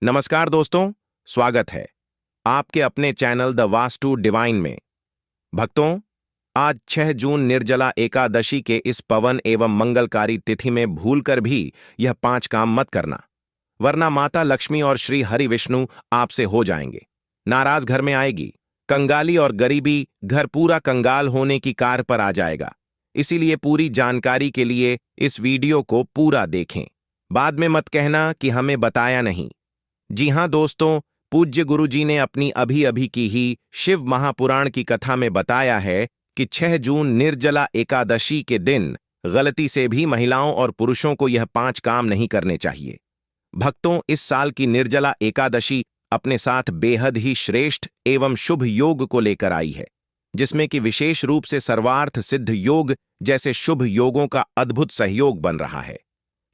नमस्कार दोस्तों, स्वागत है आपके अपने चैनल द वास्तु डिवाइन में। भक्तों, आज 6 जून निर्जला एकादशी के इस पवन एवं मंगलकारी तिथि में भूलकर भी यह 5 काम मत करना, वरना माता लक्ष्मी और श्री हरि विष्णु आपसे हो जाएंगे। नाराज घर में आएगी, कंगाली और गरीबी, घर पूरा कंगाल होने की कार पर आ जाएगा। इसीलिए पूरी जानकारी के लिए इस वीडियो को पूरा देखें, बाद में मत कहना कि हमें बताया नहीं। जी हां दोस्तों, पूज्य गुरुजी ने अपनी अभी अभी की ही शिव महापुराण की कथा में बताया है कि 6 जून निर्जला एकादशी के दिन गलती से भी महिलाओं और पुरुषों को यह 5 काम नहीं करने चाहिए। भक्तों, इस साल की निर्जला एकादशी अपने साथ बेहद ही श्रेष्ठ एवं शुभ योग को लेकर आई है, जिसमें कि विशेष रूप से सर्वार्थ सिद्ध योग जैसे शुभ योगों का अद्भुत सहयोग बन रहा है।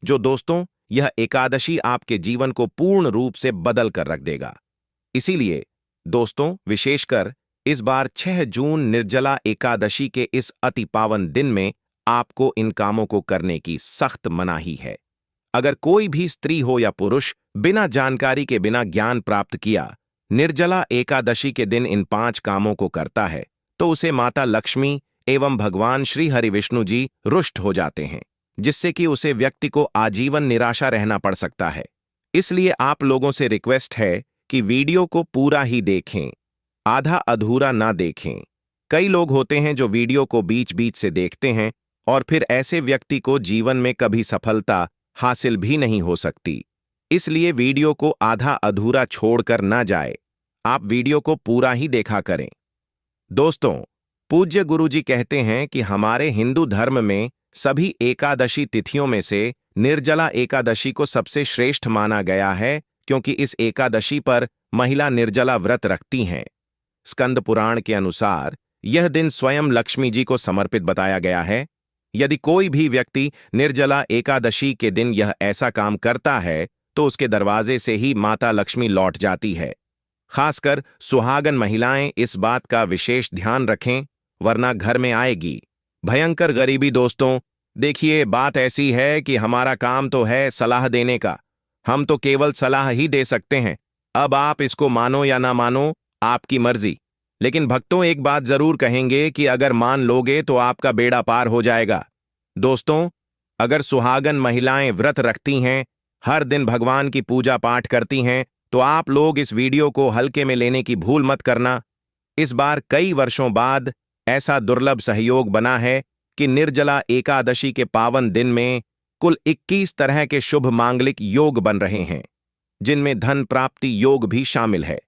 जो दोस्तों, यह एकादशी आपके जीवन को पूर्ण रूप से बदल कर रख देगा। इसीलिए दोस्तों, विशेषकर इस बार 6 जून निर्जला एकादशी के इस अति पावन दिन में आपको इन कामों को करने की सख्त मनाही है। अगर कोई भी स्त्री हो या पुरुष बिना जानकारी के, बिना ज्ञान प्राप्त किया निर्जला एकादशी के दिन इन 5 कामों को करता है, तो उसे माता लक्ष्मी एवं भगवान श्री हरि विष्णु जी रुष्ट हो जाते हैं, जिससे कि उसे व्यक्ति को आजीवन निराशा रहना पड़ सकता है। इसलिए आप लोगों से रिक्वेस्ट है कि वीडियो को पूरा ही देखें, आधा अधूरा ना देखें। कई लोग होते हैं जो वीडियो को बीच बीच से देखते हैं और फिर ऐसे व्यक्ति को जीवन में कभी सफलता हासिल भी नहीं हो सकती। इसलिए वीडियो को आधा अधूरा छोड़कर ना जाए, आप वीडियो को पूरा ही देखा करें। दोस्तों, पूज्य गुरुजी कहते हैं कि हमारे हिंदू धर्म में सभी एकादशी तिथियों में से निर्जला एकादशी को सबसे श्रेष्ठ माना गया है, क्योंकि इस एकादशी पर महिला निर्जला व्रत रखती हैं। स्कंद पुराण के अनुसार यह दिन स्वयं लक्ष्मी जी को समर्पित बताया गया है। यदि कोई भी व्यक्ति निर्जला एकादशी के दिन यह ऐसा काम करता है तो उसके दरवाजे से ही माता लक्ष्मी लौट जाती है। खासकर सुहागन महिलाएं इस बात का विशेष ध्यान रखें, वरना घर में आएगी भयंकर गरीबी। दोस्तों देखिए, बात ऐसी है कि हमारा काम तो है सलाह देने का, हम तो केवल सलाह ही दे सकते हैं। अब आप इसको मानो या ना मानो, आपकी मर्जी। लेकिन भक्तों, एक बात जरूर कहेंगे कि अगर मान लोगे तो आपका बेड़ा पार हो जाएगा। दोस्तों, अगर सुहागन महिलाएं व्रत रखती हैं, हर दिन भगवान की पूजा पाठ करती हैं, तो आप लोग इस वीडियो को हल्के में लेने की भूल मत करना। इस बार कई वर्षों बाद ऐसा दुर्लभ सहयोग बना है कि निर्जला एकादशी के पावन दिन में कुल 21 तरह के शुभ मांगलिक योग बन रहे हैं, जिनमें धन प्राप्ति योग भी शामिल है।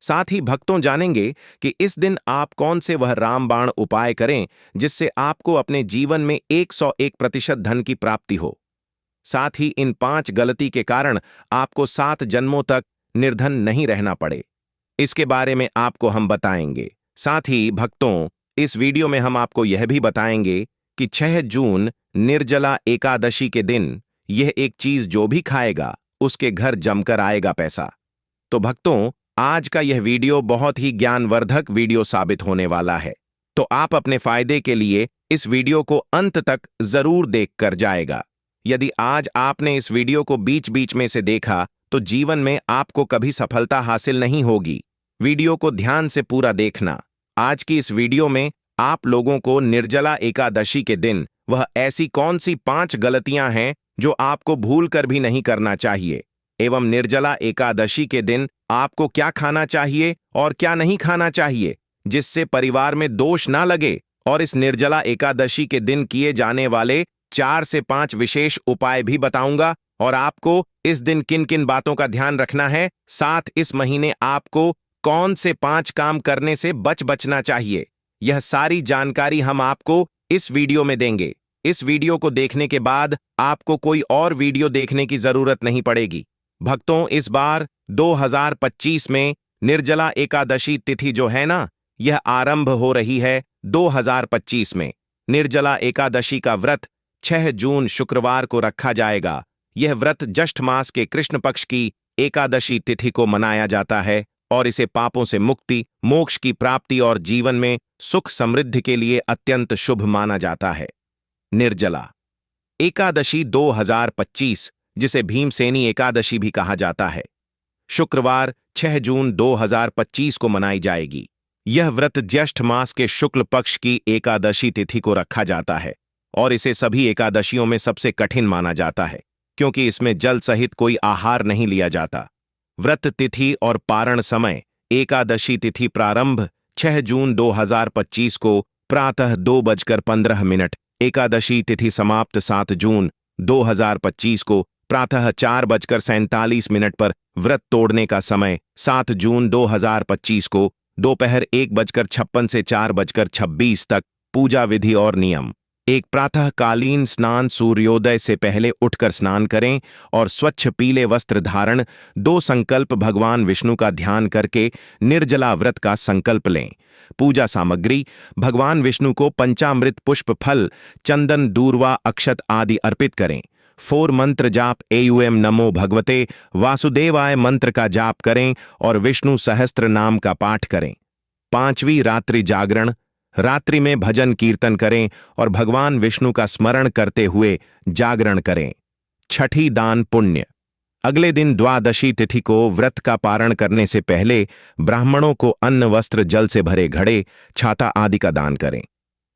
साथ ही भक्तों जानेंगे कि इस दिन आप कौन से वह रामबाण उपाय करें जिससे आपको अपने जीवन में 101% धन की प्राप्ति हो। साथ ही इन 5 गलती के कारण आपको 7 जन्मों तक निर्धन नहीं रहना पड़े, इसके बारे में आपको हम बताएंगे। साथ ही भक्तों, इस वीडियो में हम आपको यह भी बताएंगे कि 6 जून निर्जला एकादशी के दिन यह एक चीज जो भी खाएगा उसके घर जमकर आएगा पैसा। तो भक्तों, आज का यह वीडियो बहुत ही ज्ञानवर्धक वीडियो साबित होने वाला है, तो आप अपने फायदे के लिए इस वीडियो को अंत तक जरूर देखकर जाएगा। यदि आज आपने इस वीडियो को बीच बीच में से देखा तो जीवन में आपको कभी सफलता हासिल नहीं होगी। वीडियो को ध्यान से पूरा देखना। आज की इस वीडियो में आप लोगों को निर्जला एकादशी के दिन वह ऐसी कौन सी 5 गलतियां हैं जो आपको भूल कर भी नहीं करना चाहिए, एवं निर्जला एकादशी के दिन आपको क्या खाना चाहिए और क्या नहीं खाना चाहिए, जिससे परिवार में दोष ना लगे। और इस निर्जला एकादशी के दिन किए जाने वाले 4 से 5 विशेष उपाय भी बताऊंगा, और आपको इस दिन किन किन बातों का ध्यान रखना है। साथ इस महीने आपको कौन से 5 काम करने से बचना चाहिए, यह सारी जानकारी हम आपको इस वीडियो में देंगे। इस वीडियो को देखने के बाद आपको कोई और वीडियो देखने की जरूरत नहीं पड़ेगी। भक्तों, इस बार 2025 में निर्जला एकादशी तिथि जो है ना, यह आरंभ हो रही है 2025 में। निर्जला एकादशी का व्रत 6 जून शुक्रवार को रखा जाएगा। यह व्रत ज्येष्ठ मास के कृष्ण पक्ष की एकादशी तिथि को मनाया जाता है और इसे पापों से मुक्ति, मोक्ष की प्राप्ति और जीवन में सुख समृद्धि के लिए अत्यंत शुभ माना जाता है। निर्जला एकादशी 2025, जिसे भीमसेनी एकादशी भी कहा जाता है, शुक्रवार 6 जून 2025 को मनाई जाएगी। यह व्रत ज्येष्ठ मास के शुक्ल पक्ष की एकादशी तिथि को रखा जाता है और इसे सभी एकादशियों में सबसे कठिन माना जाता है क्योंकि इसमें जल सहित कोई आहार नहीं लिया जाता। व्रत तिथि और पारण समय: एकादशी तिथि प्रारंभ 6 जून 2025 को प्रातः 2:15। एकादशी तिथि समाप्त 7 जून 2025 को प्रातः 4:47 पर। व्रत तोड़ने का समय 7 जून 2025 को दोपहर 1:56 से 4:26 तक। पूजा विधि और नियम: एक प्रातःकालीन स्नान, सूर्योदय से पहले उठकर स्नान करें और स्वच्छ पीले वस्त्र धारण। 2 संकल्प: भगवान विष्णु का ध्यान करके निर्जला व्रत का संकल्प लें। पूजा सामग्री: भगवान विष्णु को पंचामृत, पुष्प, फल, चंदन, दूर्वा, अक्षत आदि अर्पित करें। 4 मंत्र जाप: एम नमो भगवते वासुदेवाय मंत्र का जाप करें और विष्णु सहस्त्र नाम का पाठ करें। 5वीं रात्रि जागरण: रात्रि में भजन कीर्तन करें और भगवान विष्णु का स्मरण करते हुए जागरण करें। 6ठी दान पुण्य: अगले दिन द्वादशी तिथि को व्रत का पारण करने से पहले ब्राह्मणों को अन्न, वस्त्र, जल से भरे घड़े, छाता आदि का दान करें।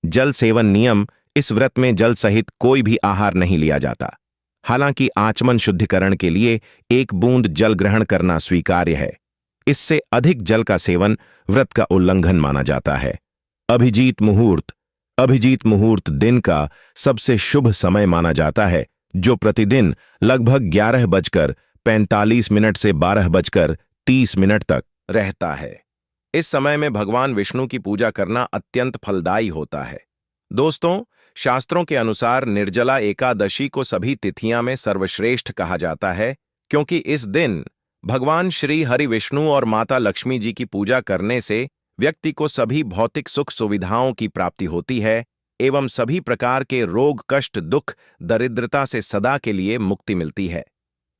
जल सेवन नियम: इस व्रत में जल सहित कोई भी आहार नहीं लिया जाता। हालांकि आचमन शुद्धिकरण के लिए 1 बूंद जल ग्रहण करना स्वीकार्य है। इससे अधिक जल का सेवन व्रत का उल्लंघन माना जाता है। अभिजीत मुहूर्त: अभिजीत मुहूर्त दिन का सबसे शुभ समय माना जाता है, जो प्रतिदिन लगभग 11:45 से 12:30 तक रहता है। इस समय में भगवान विष्णु की पूजा करना अत्यंत फलदायी होता है। दोस्तों, शास्त्रों के अनुसार निर्जला एकादशी को सभी तिथियां में सर्वश्रेष्ठ कहा जाता है क्योंकि इस दिन भगवान श्री हरि विष्णु और माता लक्ष्मी जी की पूजा करने से व्यक्ति को सभी भौतिक सुख सुविधाओं की प्राप्ति होती है एवं सभी प्रकार के रोग, कष्ट, दुख, दरिद्रता से सदा के लिए मुक्ति मिलती है।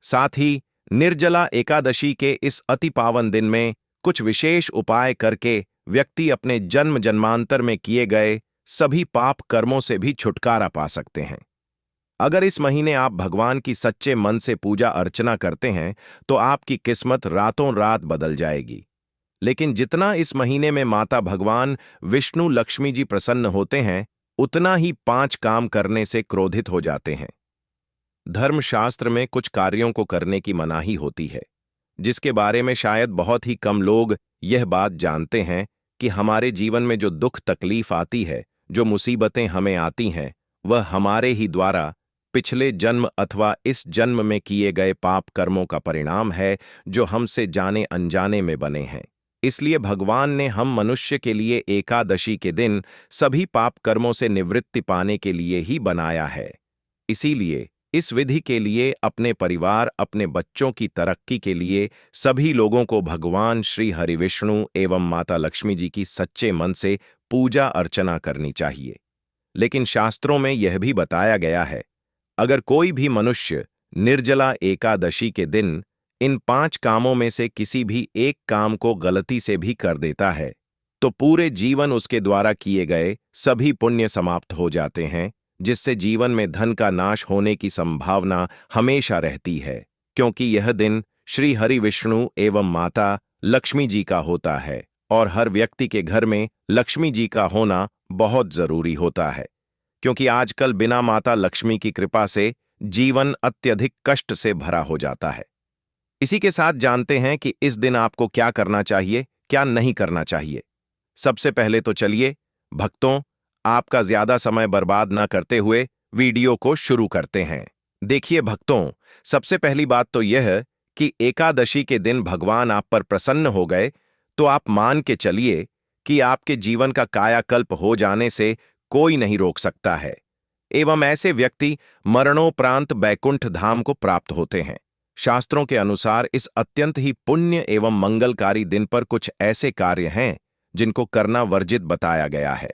साथ ही निर्जला एकादशी के इस अति पावन दिन में कुछ विशेष उपाय करके व्यक्ति अपने जन्म जन्मांतर में किए गए सभी पाप कर्मों से भी छुटकारा पा सकते हैं। अगर इस महीने आप भगवान की सच्चे मन से पूजा अर्चना करते हैं तो आपकी किस्मत रातों रात बदल जाएगी। लेकिन जितना इस महीने में माता भगवान विष्णु, लक्ष्मी जी प्रसन्न होते हैं, उतना ही 5 काम करने से क्रोधित हो जाते हैं। धर्मशास्त्र में कुछ कार्यों को करने की मनाही होती है, जिसके बारे में शायद बहुत ही कम लोग यह बात जानते हैं कि हमारे जीवन में जो दुख तकलीफ आती है, जो मुसीबतें हमें आती हैं, वह हमारे ही द्वारा पिछले जन्म अथवा इस जन्म में किए गए पाप कर्मों का परिणाम है, जो हमसे जाने अनजाने में बने हैं। इसलिए भगवान ने हम मनुष्य के लिए एकादशी के दिन सभी पाप कर्मों से निवृत्ति पाने के लिए ही बनाया है। इसीलिए इस विधि के लिए अपने परिवार, अपने बच्चों की तरक्की के लिए सभी लोगों को भगवान श्री हरि विष्णु एवं माता लक्ष्मी जी की सच्चे मन से पूजा अर्चना करनी चाहिए। लेकिन शास्त्रों में यह भी बताया गया है, अगर कोई भी मनुष्य निर्जला एकादशी के दिन इन 5 कामों में से किसी भी एक काम को गलती से भी कर देता है, तो पूरे जीवन उसके द्वारा किए गए सभी पुण्य समाप्त हो जाते हैं, जिससे जीवन में धन का नाश होने की संभावना हमेशा रहती है, क्योंकि यह दिन श्री हरि विष्णु एवं माता लक्ष्मी जी का होता है और हर व्यक्ति के घर में लक्ष्मी जी का होना बहुत जरूरी होता है, क्योंकि आजकल बिना माता लक्ष्मी की कृपा से जीवन अत्यधिक कष्ट से भरा हो जाता है। इसी के साथ जानते हैं कि इस दिन आपको क्या करना चाहिए, क्या नहीं करना चाहिए। सबसे पहले तो चलिए भक्तों, आपका ज्यादा समय बर्बाद न करते हुए वीडियो को शुरू करते हैं। देखिए भक्तों, सबसे पहली बात तो यह कि एकादशी के दिन भगवान आप पर प्रसन्न हो गए तो आप मान के चलिए कि आपके जीवन का कायाकल्प हो जाने से कोई नहीं रोक सकता है एवं ऐसे व्यक्ति मरणोपरांत बैकुंठ धाम को प्राप्त होते हैं। शास्त्रों के अनुसार इस अत्यंत ही पुण्य एवं मंगलकारी दिन पर कुछ ऐसे कार्य हैं जिनको करना वर्जित बताया गया है।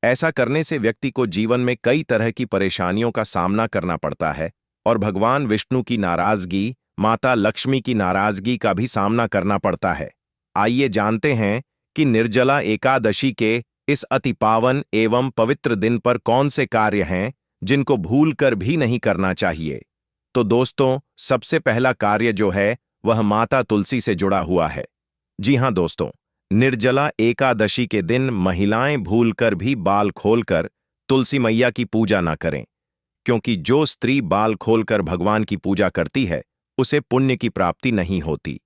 ऐसा करने से व्यक्ति को जीवन में कई तरह की परेशानियों का सामना करना पड़ता है और भगवान विष्णु की नाराजगी, माता लक्ष्मी की नाराजगी का भी सामना करना पड़ता है। आइए जानते हैं कि निर्जला एकादशी के इस अति पावन एवं पवित्र दिन पर कौन से कार्य हैं जिनको भूल कर भी नहीं करना चाहिए। तो दोस्तों, सबसे पहला कार्य जो है वह माता तुलसी से जुड़ा हुआ है। जी हाँ दोस्तों, निर्जला एकादशी के दिन महिलाएं भूलकर भी बाल खोलकर तुलसी मैया की पूजा ना करें, क्योंकि जो स्त्री बाल खोलकर भगवान की पूजा करती है उसे पुण्य की प्राप्ति नहीं होती।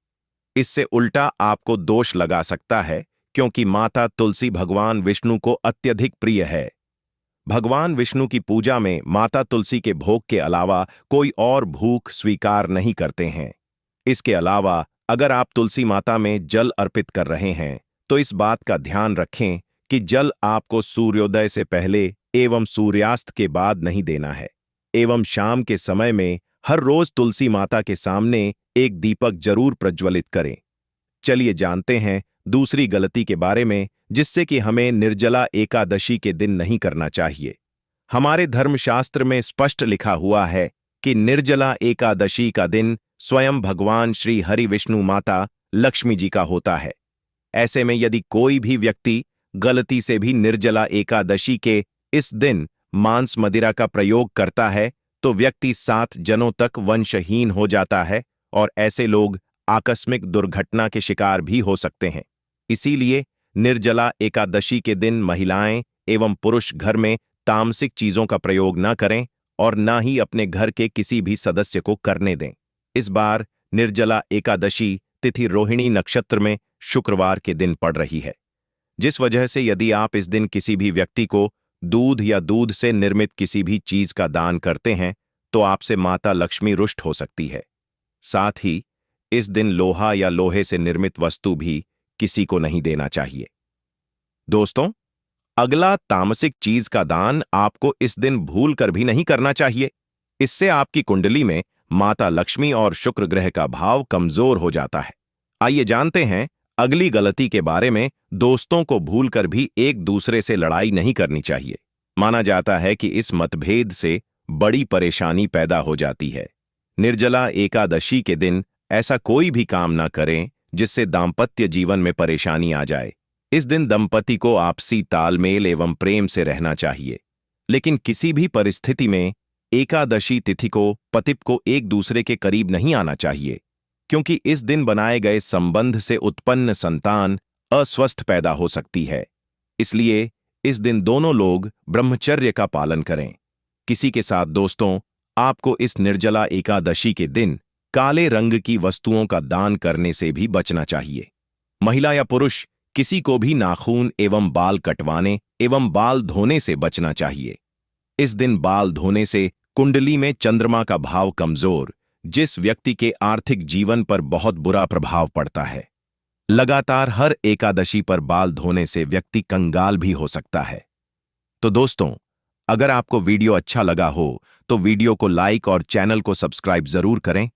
इससे उल्टा आपको दोष लगा सकता है, क्योंकि माता तुलसी भगवान विष्णु को अत्यधिक प्रिय है। भगवान विष्णु की पूजा में माता तुलसी के भोग के अलावा कोई और भूख स्वीकार नहीं करते हैं। इसके अलावा अगर आप तुलसी माता में जल अर्पित कर रहे हैं तो इस बात का ध्यान रखें कि जल आपको सूर्योदय से पहले एवं सूर्यास्त के बाद नहीं देना है, एवं शाम के समय में हर रोज तुलसी माता के सामने एक दीपक जरूर प्रज्वलित करें। चलिए जानते हैं दूसरी गलती के बारे में, जिससे कि हमें निर्जला एकादशी के दिन नहीं करना चाहिए। हमारे धर्मशास्त्र में स्पष्ट लिखा हुआ है कि निर्जला एकादशी का दिन स्वयं भगवान श्री हरि विष्णु माता लक्ष्मी जी का होता है। ऐसे में यदि कोई भी व्यक्ति गलती से भी निर्जला एकादशी के इस दिन मांस मदिरा का प्रयोग करता है तो व्यक्ति 7 जनों तक वंशहीन हो जाता है और ऐसे लोग आकस्मिक दुर्घटना के शिकार भी हो सकते हैं। इसीलिए निर्जला एकादशी के दिन महिलाएं एवं पुरुष घर में तामसिक चीजों का प्रयोग न करें और न ही अपने घर के किसी भी सदस्य को करने दें। इस बार निर्जला एकादशी तिथि रोहिणी नक्षत्र में शुक्रवार के दिन पड़ रही है, जिस वजह से यदि आप इस दिन किसी भी व्यक्ति को दूध या दूध से निर्मित किसी भी चीज का दान करते हैं तो आपसे माता लक्ष्मी रुष्ट हो सकती है। साथ ही इस दिन लोहा या लोहे से निर्मित वस्तु भी किसी को नहीं देना चाहिए। दोस्तों, अगला तामसिक चीज का दान आपको इस दिन भूल कर भी नहीं करना चाहिए। इससे आपकी कुंडली में माता लक्ष्मी और शुक्र ग्रह का भाव कमजोर हो जाता है। आइए जानते हैं अगली गलती के बारे में। दोस्तों को भूलकर भी एक दूसरे से लड़ाई नहीं करनी चाहिए। माना जाता है कि इस मतभेद से बड़ी परेशानी पैदा हो जाती है। निर्जला एकादशी के दिन ऐसा कोई भी काम ना करें जिससे दाम्पत्य जीवन में परेशानी आ जाए। इस दिन दंपति को आपसी तालमेल एवं प्रेम से रहना चाहिए, लेकिन किसी भी परिस्थिति में एकादशी तिथि को पतिप को एक दूसरे के करीब नहीं आना चाहिए, क्योंकि इस दिन बनाए गए संबंध से उत्पन्न संतान अस्वस्थ पैदा हो सकती है। इसलिए इस दिन दोनों लोग ब्रह्मचर्य का पालन करें। किसी के साथ दोस्तों, आपको इस निर्जला एकादशी के दिन काले रंग की वस्तुओं का दान करने से भी बचना चाहिए। महिला या पुरुष किसी को भी नाखून एवं बाल कटवाने एवं बाल धोने से बचना चाहिए। इस दिन बाल धोने से कुंडली में चंद्रमा का भाव कमजोर, जिस व्यक्ति के आर्थिक जीवन पर बहुत बुरा प्रभाव पड़ता है। लगातार हर एकादशी पर बाल धोने से व्यक्ति कंगाल भी हो सकता है। तो दोस्तों, अगर आपको वीडियो अच्छा लगा हो तो वीडियो को लाइक और चैनल को सब्सक्राइब जरूर करें।